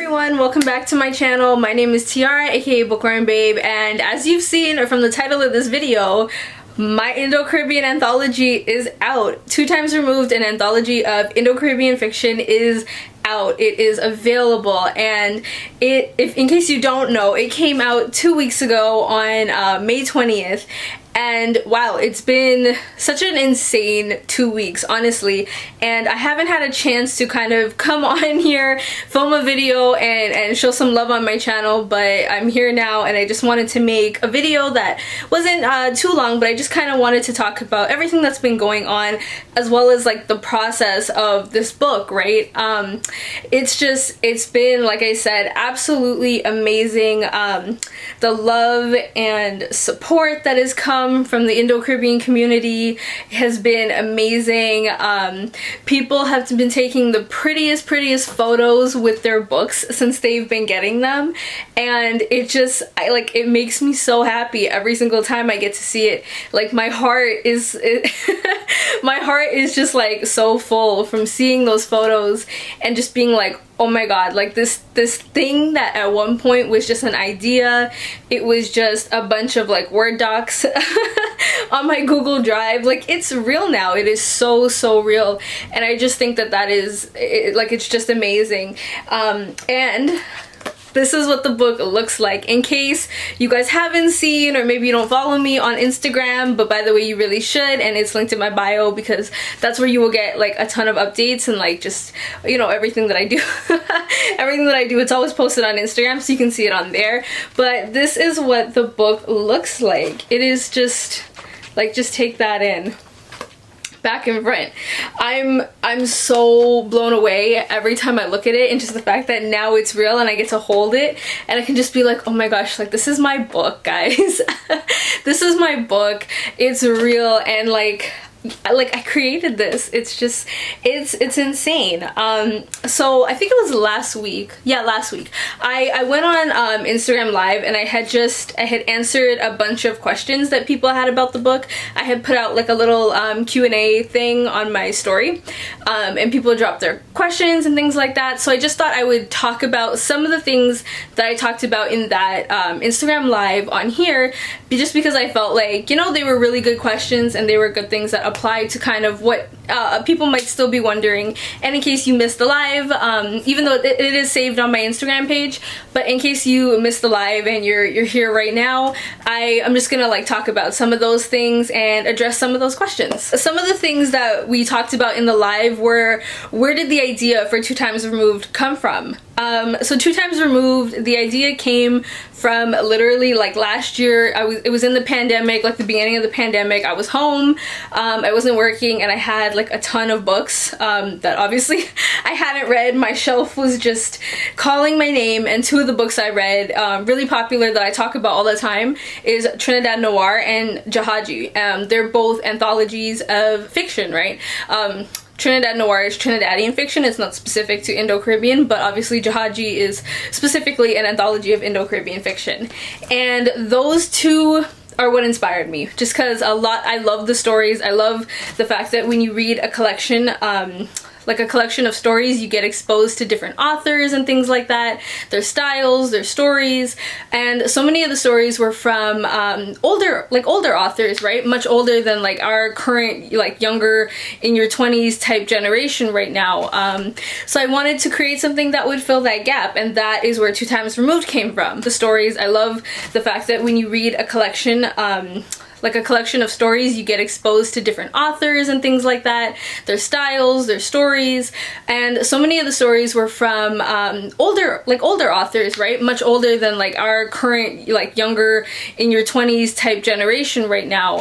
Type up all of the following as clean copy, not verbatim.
everyone, welcome back to my channel. My name is Tiara, aka Bookworm Babe, and as you've seen from the title of this video, my Indo-Caribbean anthology is out. 2 times removed, an anthology of Indo-Caribbean fiction is out. It is available, and in case you don't know, it came out 2 weeks ago on May 20th. And wow, it's been such an insane 2 weeks, honestly, and I haven't had a chance to kind of come on here, film a video, and show some love on my channel, but I'm here now, and I just wanted to make a video that wasn't too long, but I just kind of wanted to talk about everything that's been going on, as well as like the process of this book, right? It's been, like I said, absolutely amazing. The love and support that has come from the Indo-Caribbean community has been amazing. People have been taking the prettiest photos with their books since they've been getting them, and it makes me so happy every single time I get to see it. Like, my heart is my heart is just like so full from seeing those photos and just being like, oh my god, like this thing that at one point was just an idea, it was just a bunch of like Word docs on my Google Drive, like it's real now. It is so real, and I just think that is it's just amazing. And this is what the book looks like, in case you guys haven't seen, or maybe you don't follow me on Instagram, but by the way, you really should, and it's linked in my bio because that's where you will get like a ton of updates and like just, you know, everything that I do. Everything that I do, it's always posted on Instagram, so you can see it on there. But this is what the book looks like. It is just like, just take that in. Back and front. I'm so blown away every time I look at it, and just the fact that now it's real and I get to hold it and I can just be like, oh my gosh, like this is my book, guys. This is my book. It's real, and like I created this. It's just, it's insane. So I think it was last week. Yeah, last week. I went on Instagram Live, and I had answered a bunch of questions that people had about the book. I had put out like a little Q&A thing on my story, and people dropped their questions and things like that. So I just thought I would talk about some of the things that I talked about in that Instagram Live on here, just because I felt like, you know, they were really good questions and they were good things that apply to kind of what people might still be wondering. And in case you missed the live, even though it is saved on my Instagram page, but in case you missed the live and you're here right now, I'm just gonna like talk about some of those things and address some of those questions. Some of the things that we talked about in the live were, where did the idea for 2 times removed come from? So 2 times removed, the idea came from literally like last year. It was in the pandemic, like the beginning of the pandemic. I was home, I wasn't working, and I had like a ton of books that obviously I hadn't read. My shelf was just calling my name, and 2 of the books I read, really popular, that I talk about all the time, is Trinidad Noir and Jahaji. They're both anthologies of fiction, right? Trinidad Noir is Trinidadian fiction. It's not specific to Indo-Caribbean, but obviously Jahaji is specifically an anthology of Indo-Caribbean fiction. And those 2 are what inspired me, just because I love the stories. I love the fact that when you read a collection, like a collection of stories, you get exposed to different authors and things like that, their styles, their stories, and so many of the stories were from older authors, right? Much older than like our current, like younger, in your 20s type generation right now. So I wanted to create something that would fill that gap, and that is where 2 times removed came from. The stories, I love the fact that when you read a collection, like a collection of stories, you get exposed to different authors and things like that, their styles, their stories, and so many of the stories were from older authors, right? Much older than like our current, like younger, in your 20s type generation right now.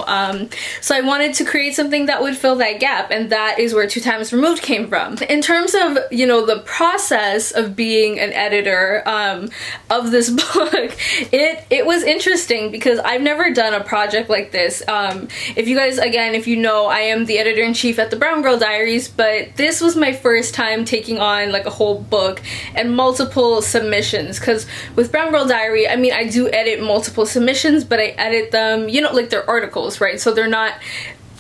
So I wanted to create something that would fill that gap, and that is where 2 times removed came from. In terms of, you know, the process of being an editor of this book, it was interesting because I've never done a project like this. If you guys, again, if you know, I am the editor-in-chief at the Brown Girl Diaries, but this was my first time taking on like a whole book and multiple submissions, because with Brown Girl Diary, I mean, I do edit multiple submissions, but I edit them, you know, like they're articles, right? So they're not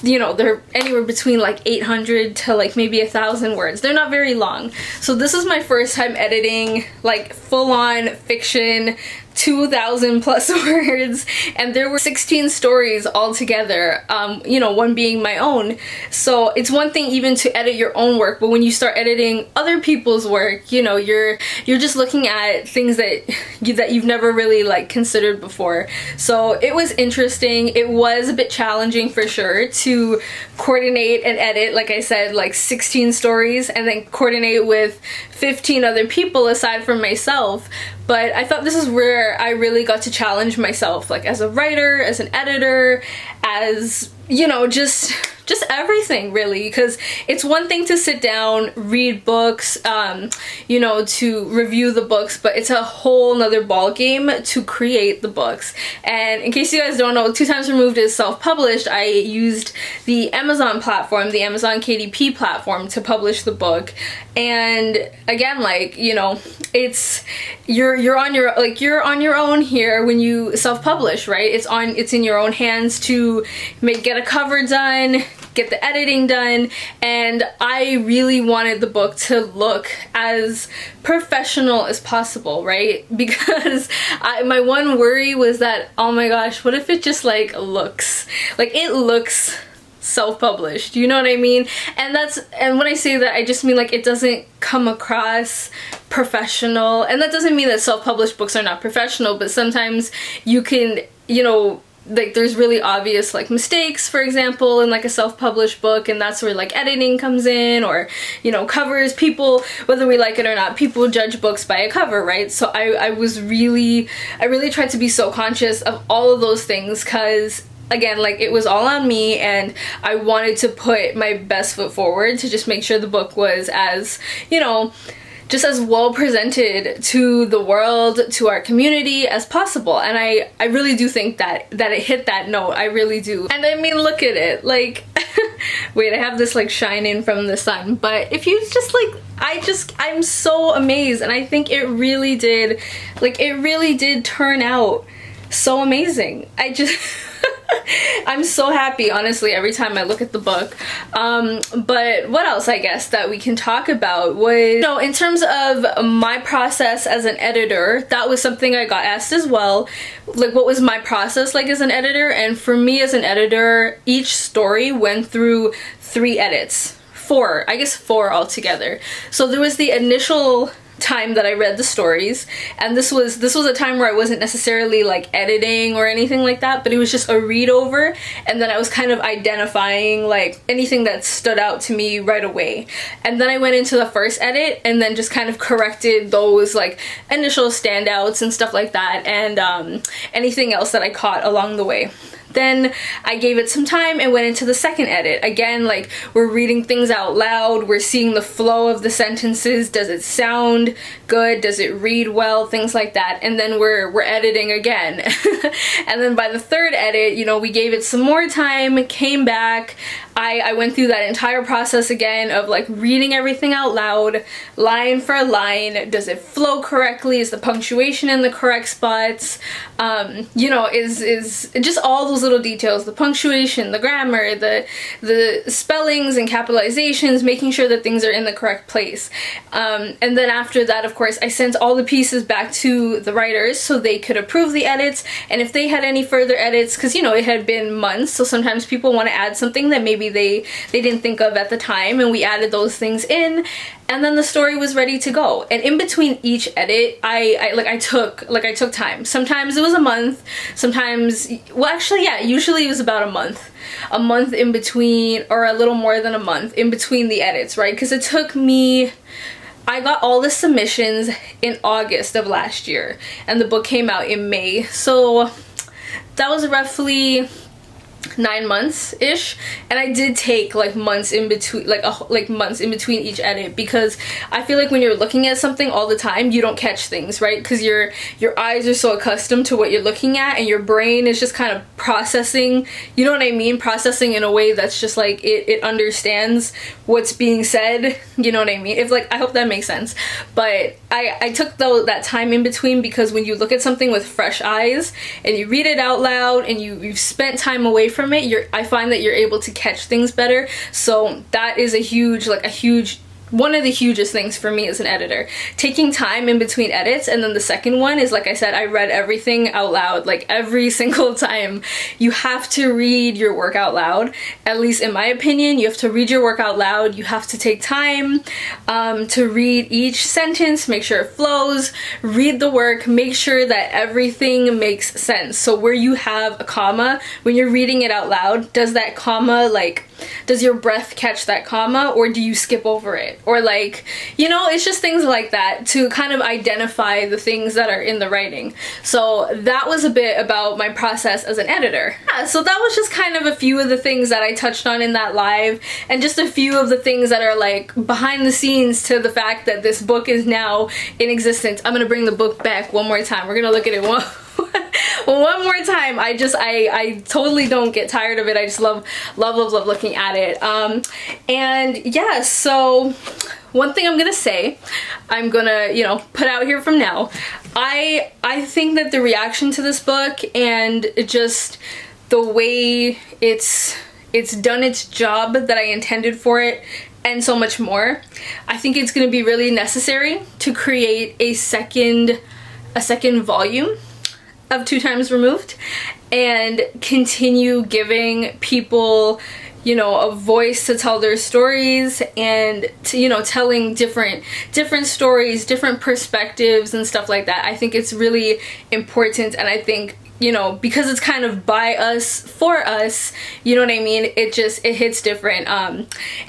you know, they're anywhere between like 800 to like maybe 1,000 words. They're not very long. So this is my first time editing like full-on fiction, 2,000 plus words, and there were 16 stories altogether, you know, one being my own. So it's one thing even to edit your own work, but when you start editing other people's work, you know, you're just looking at things that you've never really like considered before. So it was interesting. It was a bit challenging for sure to coordinate and edit, like I said, like 16 stories and then coordinate with 15 other people aside from myself. But I thought this is where I really got to challenge myself, like as a writer, as an editor, as, you know, just everything really, because it's one thing to sit down, read books, you know, to review the books, but it's a whole nother ball game to create the books. And in case you guys don't know, Two Times Removed is self-published. I used the Amazon platform, the Amazon KDP platform, to publish the book. And again, like, you know, it's you're on your own here when you self-publish, right? It's in your own hands to get a cover done, get the editing done, and I really wanted the book to look as professional as possible, right? Because my one worry was that, oh my gosh, what if it just like looks like it looks self-published, you know what I mean? And when I say that, I just mean like it doesn't come across professional. And that doesn't mean that self-published books are not professional, but sometimes you can, you know, like there's really obvious like mistakes, for example, in like a self-published book, and that's where like editing comes in, or, you know, covers. People, whether we like it or not, people judge books by a cover, right? So I really tried to be so conscious of all of those things, because again, like it was all on me, and I wanted to put my best foot forward to just make sure the book was as, you know, just as well presented to the world, to our community as possible. And I really do think that it hit that note. I really do. And I mean, look at it, like wait, I have this like shining from the sun, but if you just like, I'm so amazed, and I think it really did turn out so amazing. I'm so happy, honestly, every time I look at the book. But what else, I guess, that we can talk about was, you know, in terms of my process as an editor, that was something I got asked as well. Like, what was my process like as an editor? And for me as an editor, each story went through 3 edits. 4, I guess 4 altogether. So there was the initial time that I read the stories, and this was a time where I wasn't necessarily like editing or anything like that, but it was just a read over, and then I was kind of identifying like anything that stood out to me right away. And then I went into the first edit and then just kind of corrected those like initial standouts and stuff like that, and anything else that I caught along the way. Then I gave it some time and went into the second edit. Again, like, we're reading things out loud, we're seeing the flow of the sentences, does it sound good, does it read well, things like that. And then we're editing again. And then by the third edit, you know, we gave it some more time, came back, I went through that entire process again of like reading everything out loud, line for line. Does it flow correctly? Is the punctuation in the correct spots? You know, is just all those little details, the punctuation, the grammar, the spellings and capitalizations, making sure that things are in the correct place. And then after that, of course, I sent all the pieces back to the writers so they could approve the edits, and if they had any further edits, because, you know, it had been months, so sometimes people want to add something that maybe they didn't think of at the time, and we added those things in, and then the story was ready to go. And in between each edit, I took time. Sometimes it was a month, sometimes, well, actually, yeah, usually it was about a month in between, or a little more than a month in between the edits, right? Because it took me, I got all the submissions in August of last year, and the book came out in May, so that was roughly 9 months-ish, and I did take like months in between, months in between each edit, because I feel like when you're looking at something all the time, you don't catch things, right? Because your eyes are so accustomed to what you're looking at, and your brain is just kind of processing, you know what I mean? Processing in a way that's just like, it understands what's being said, you know what I mean? If, like, I hope that makes sense. But I took that time in between, because when you look at something with fresh eyes, and you read it out loud, and you've spent time away away from it, I find that you're able to catch things better. So that is a huge, one of the hugest things for me as an editor. Taking time in between edits. And then the second one is, like I said, I read everything out loud, like every single time. You have to read your work out loud. At least in my opinion, you have to read your work out loud. You have to take time to read each sentence, make sure it flows, read the work, make sure that everything makes sense. So where you have a comma, when you're reading it out loud, does that comma, does your breath catch that comma, or do you skip over it? Or it's just things like that to kind of identify the things that are in the writing. So that was a bit about my process as an editor. Yeah, so that was just kind of a few of the things that I touched on in that live, and just a few of the things that are behind the scenes to the fact that this book is now in existence. I'm gonna bring the book back one more time. We're gonna look at it one more time. I totally don't get tired of it. I just love looking at it. And yeah, so one thing I'm gonna say, I'm gonna, put out here from now, I think that the reaction to this book and just the way it's done its job that I intended for it, and so much more, I think it's gonna be really necessary to create a second volume of 2 Times Removed, and continue giving people, a voice to tell their stories, and to, telling different stories, different perspectives and stuff like that. I think it's really important, and I think, because it's kind of by us, for us, you know what I mean? It hits different.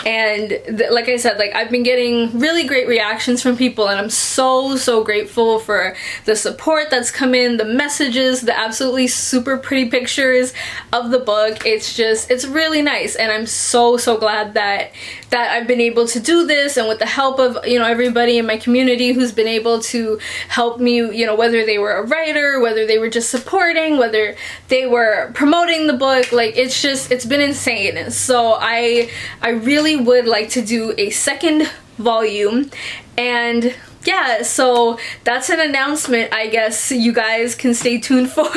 And like I said, I've been getting really great reactions from people, and I'm so grateful for the support that's come in, the messages, the absolutely super pretty pictures of the book. It's really nice, and I'm so glad that I've been able to do this, and with the help of, everybody in my community who's been able to help me, whether they were a writer, whether they were just supporting, whether they were promoting the book. It's been insane. So I really would like to do a second volume, and yeah, so that's an announcement I guess you guys can stay tuned for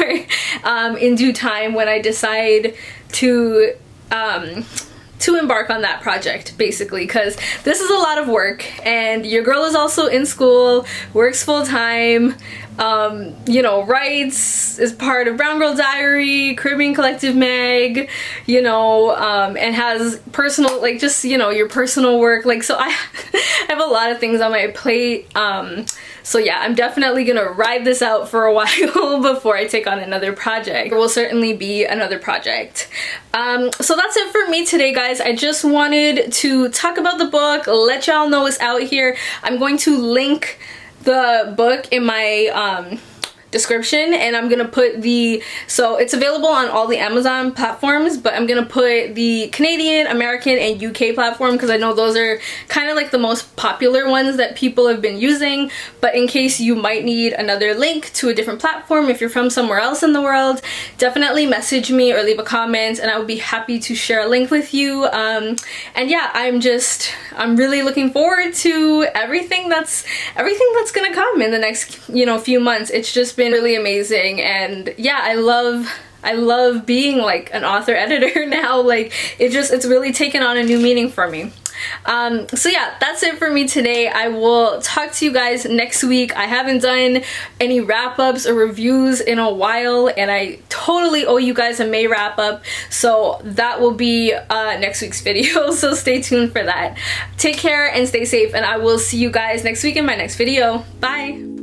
in due time, when I decide to embark on that project, basically, because this is a lot of work, and your girl is also in school, works full-time, writes, is part of Brown Girl Diary, Caribbean Collective Mag, and has personal, your personal work, so I have a lot of things on my plate. So yeah, I'm definitely gonna ride this out for a while before I take on another project. There will certainly be another project. So that's it for me today, guys. I just wanted to talk about the book, let y'all know it's out here. I'm going to link the book in my description, and I'm gonna put so it's available on all the Amazon platforms, but I'm gonna put the Canadian, American, and UK platform, because I know those are kind of the most popular ones that people have been using. But in case you might need another link to a different platform, if you're from somewhere else in the world, definitely message me or leave a comment, and I would be happy to share a link with you. And yeah, I'm really looking forward to everything that's gonna come in the next few months. It's just been really amazing, and yeah, I love being an author editor now. It's really taken on a new meaning for me. So yeah, that's it for me today. I will talk to you guys next week. I haven't done any wrap-ups or reviews in a while, and I totally owe you guys a May wrap-up, so that will be next week's video, so stay tuned for that. Take care and stay safe, and I will see you guys next week in my next video. Bye!